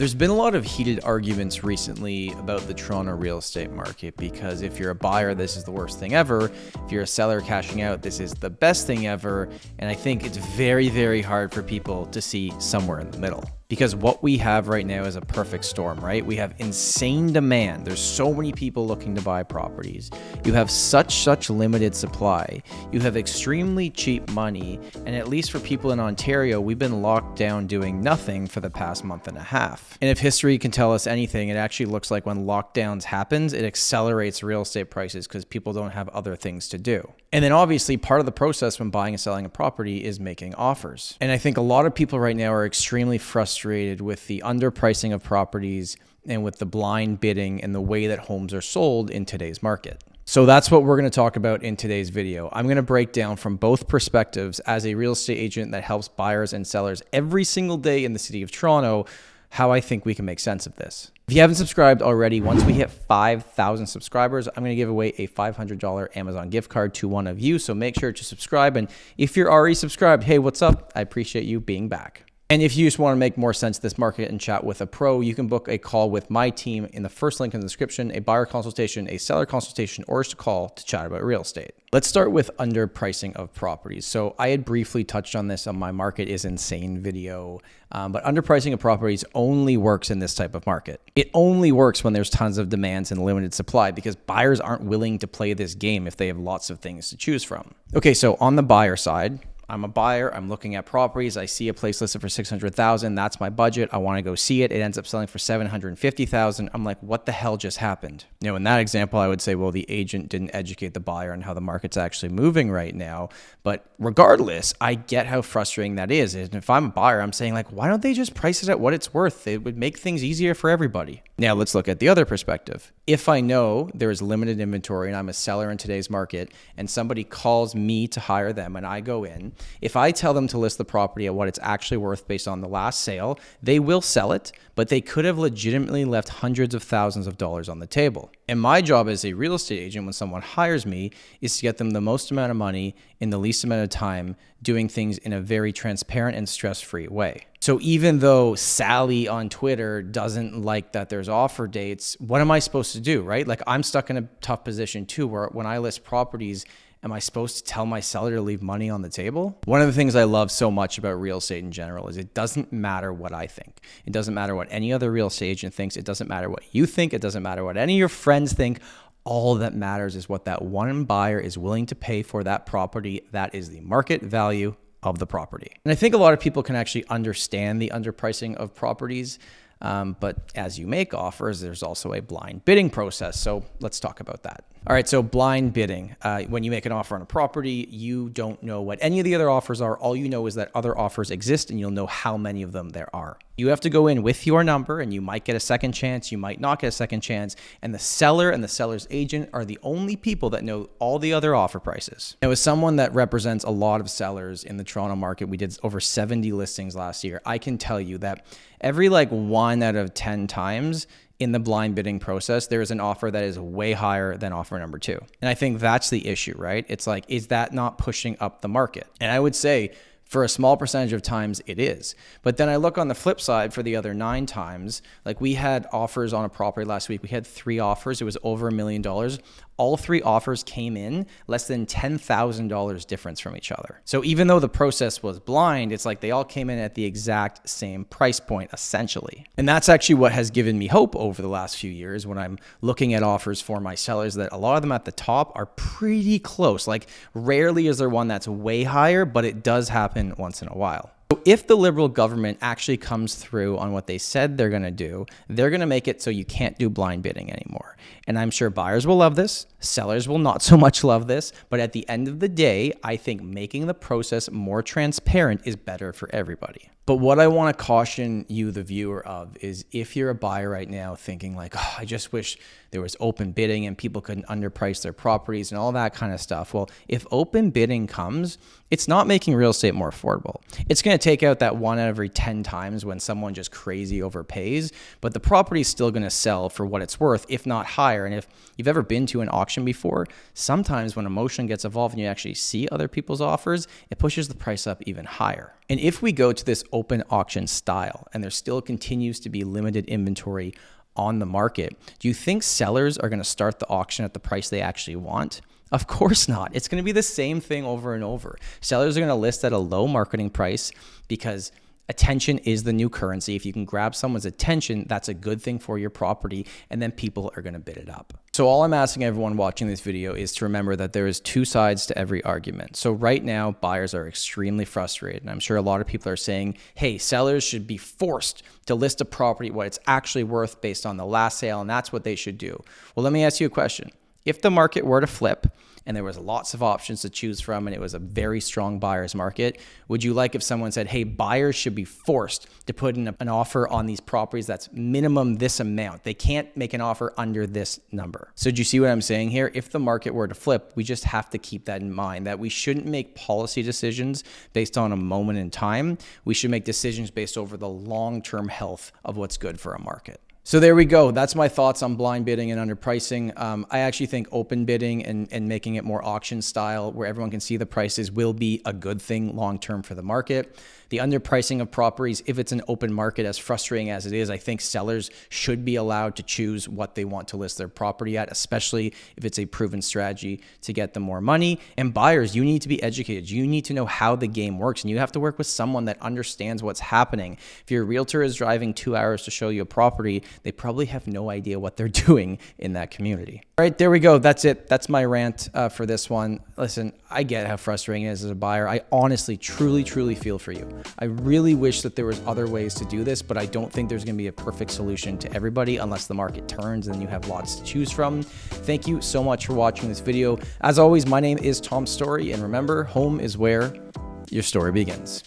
There's been a lot of heated arguments recently about the Toronto real estate market because if you're a buyer, this is the worst thing ever. If you're a seller cashing out, this is the best thing ever. And I think it's very, very hard for people to see somewhere in the middle. Because what we have right now is a perfect storm, right? We have insane demand. There's so many people looking to buy properties. You have such limited supply. You have extremely cheap money. And at least for people in Ontario, we've been locked down doing nothing for the past month and a half. And if history can tell us anything, it actually looks like when lockdowns happens, it accelerates real estate prices because people don't have other things to do. And then obviously part of the process when buying and selling a property is making offers. And I think a lot of people right now are extremely frustrated with the underpricing of properties and with the blind bidding and the way that homes are sold in today's market. So that's what we're going to talk about in today's video. I'm going to break down from both perspectives as a real estate agent that helps buyers and sellers every single day in the city of Toronto, how I think we can make sense of this. If you haven't subscribed already, once we hit 5,000 subscribers, I'm going to give away a $500 Amazon gift card to one of you. So make sure to subscribe. And if you're already subscribed, hey, what's up? I appreciate you being back. And if you just want to make more sense of this market and chat with a pro, you can book a call with my team in the first link in the description, a buyer consultation, a seller consultation, or just a call to chat about real estate. Let's start with underpricing of properties. So I had briefly touched on this on my Market is Insane video, but underpricing of properties only works in this type of market. It only works when there's tons of demands and limited supply because buyers aren't willing to play this game if they have lots of things to choose from. Okay, so on the buyer side, I'm a buyer, I'm looking at properties, I see a place listed for $600,000, that's my budget, I want to go see it, it ends up selling for $750,000. I'm like, what the hell just happened? You know, in that example, I would say, well, the agent didn't educate the buyer on how the market's actually moving right now. But regardless, I get how frustrating that is. And if I'm a buyer, I'm saying like, why don't they just price it at what it's worth? It would make things easier for everybody. Now let's look at the other perspective. If I know there is limited inventory and I'm a seller in today's market and somebody calls me to hire them and I go in, if I tell them to list the property at what it's actually worth based on the last sale, they will sell it, but they could have legitimately left hundreds of thousands of dollars on the table. And my job as a real estate agent when someone hires me is to get them the most amount of money in the least amount of time, doing things in a very transparent and stress-free way. So even though Sally on Twitter doesn't like that there's offer dates, what am I supposed to do, right? Like I'm stuck in a tough position too, where when I list properties, am I supposed to tell my seller to leave money on the table? One of the things I love so much about real estate in general is it doesn't matter what I think. It doesn't matter what any other real estate agent thinks. It doesn't matter what you think. It doesn't matter what any of your friends think. All that matters is what that one buyer is willing to pay for that property. That is the market value of the property. And I think a lot of people can actually understand the underpricing of properties. But as you make offers, there's also a blind bidding process. So let's talk about that. All right, so blind bidding. When you make an offer on a property, you don't know what any of the other offers are. All you know is that other offers exist and you'll know how many of them there are. You have to go in with your number and you might get a second chance, you might not get a second chance, and the seller and the seller's agent are the only people that know all the other offer prices. Now, as someone that represents a lot of sellers in the Toronto market, we did over 70 listings last year. I can tell you that every 1 out of 10 times in the blind bidding process, there is an offer that is way higher than offer number 2. And I think that's the issue, right? It's like, is that not pushing up the market? And I would say for a small percentage of times it is. But then I look on the flip side for the other 9 times, like we had offers on a property last week. We had 3 offers. It was over $1 million. All 3 offers came in less than $10,000 difference from each other. So even though the process was blind, it's like they all came in at the exact same price point, essentially. And that's actually what has given me hope over the last few years when I'm looking at offers for my sellers, that a lot of them at the top are pretty close. Like rarely is there one that's way higher, but it does happen once in a while. So if the Liberal government actually comes through on what they said they're going to do, they're going to make it so you can't do blind bidding anymore. And I'm sure buyers will love this. Sellers will not so much love this. But at the end of the day, I think making the process more transparent is better for everybody. But what I want to caution you, the viewer, of is if you're a buyer right now thinking like, oh, I just wish there was open bidding and people couldn't underprice their properties and all that kind of stuff. Well, if open bidding comes, it's not making real estate more affordable. It's going to take out that 1 out of every 10 times when someone just crazy overpays, but the property is still going to sell for what it's worth, if not higher. And if you've ever been to an auction before, sometimes when emotion gets involved and you actually see other people's offers, it pushes the price up even higher. And if we go to this open auction style and there still continues to be limited inventory on the market, do you think sellers are going to start the auction at the price they actually want? Of course not. It's going to be the same thing over and over. Sellers are going to list at a low marketing price because attention is the new currency. If you can grab someone's attention, that's a good thing for your property, and then people are going to bid it up. So all I'm asking everyone watching this video is to remember that there is two sides to every argument. So right now, buyers are extremely frustrated, and I'm sure a lot of people are saying, hey, sellers should be forced to list a property what it's actually worth based on the last sale, and that's what they should do. Well, let me ask you a question. If the market were to flip and there was lots of options to choose from and it was a very strong buyer's market, would you like if someone said, hey, buyers should be forced to put in an offer on these properties that's minimum this amount? They can't make an offer under this number. So do you see what I'm saying here? If the market were to flip, we just have to keep that in mind, that we shouldn't make policy decisions based on a moment in time. We should make decisions based over the long-term health of what's good for a market. So there we go. That's my thoughts on blind bidding and underpricing. I actually think open bidding and making it more auction style where everyone can see the prices will be a good thing long-term for the market. The underpricing of properties, if it's an open market, as frustrating as it is, I think sellers should be allowed to choose what they want to list their property at, especially if it's a proven strategy to get them more money. And buyers, you need to be educated. You need to know how the game works, and you have to work with someone that understands what's happening. If your realtor is driving 2 hours to show you a property, they probably have no idea what they're doing in that community. All right, there we go. That's it. That's my rant for this one. Listen, I get how frustrating it is as a buyer. I honestly, truly feel for you. I really wish that there was other ways to do this, but I don't think there's going to be a perfect solution to everybody unless the market turns and you have lots to choose from. Thank you so much for watching this video. As always, my name is Tom Storey, and remember, home is where your story begins.